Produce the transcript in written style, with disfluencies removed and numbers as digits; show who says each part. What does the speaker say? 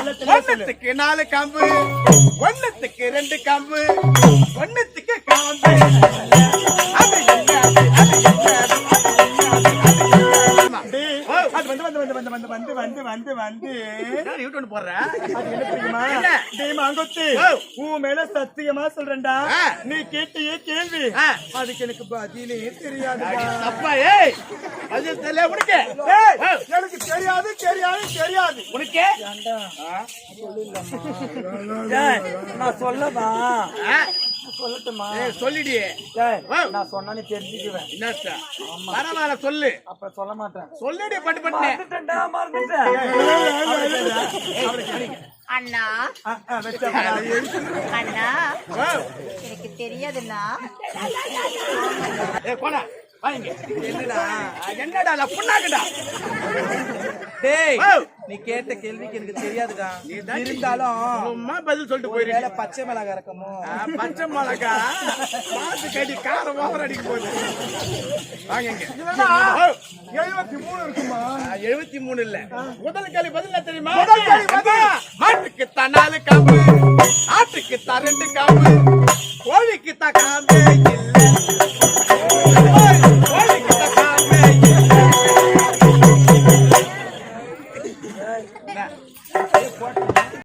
Speaker 1: ஒன்னத்துக்கு 4 காம்பு, ஒன்னத்துக்கு 2 காம்பு, ஒன்னத்துக்கு காம்பு. அது என்ன
Speaker 2: உன் மேல சத்தியமா சொல்றேன்டா, நீ கேட்டிய கேள்வி அதுக்கு எனக்கு பதிலே தெரியாது. எனக்கு தெரியாது தெரியாது தெரியாது
Speaker 1: உனக்கே
Speaker 2: நான் சொல்லவா? சொல்லட்டுமா?
Speaker 1: சொல்லிடியே.
Speaker 2: நான் சொன்னா நீ தெரிஞ்சுக்குவேன்.
Speaker 1: பரவாயில்ல சொல்லு.
Speaker 2: அப்ப சொல்ல மாட்டேன்.
Speaker 1: சொல்லிடியே. பட்டு பட்டு
Speaker 3: அண்ணா அண்ணா எனக்கு தெரியாதுண்ணா.
Speaker 1: என்னடா புண்ணாக்குடா.
Speaker 2: டேய், நீ கேட்ட கேள்விக்கு எனக்கு தெரியாதுடா. இருந்தாலும்
Speaker 1: பதில் சொல்லிட்டு போயிரு.
Speaker 2: பச்சை மிளகா இருக்கமோ?
Speaker 1: பச்சை மிளகா பாத்து கட்டி காரம் ஓவர் அடிக்க போகுது. வாங்க
Speaker 2: 73 இருக்குமா?
Speaker 1: 73 இல்ல. முதல் கேள்வி பதில் தெரியுமா? மாட்டுக்கு தான் 4 காம்பு, ஆட்டுக்கு தான் 2 காம்பு, கோழிக்கு தான் காம்பு.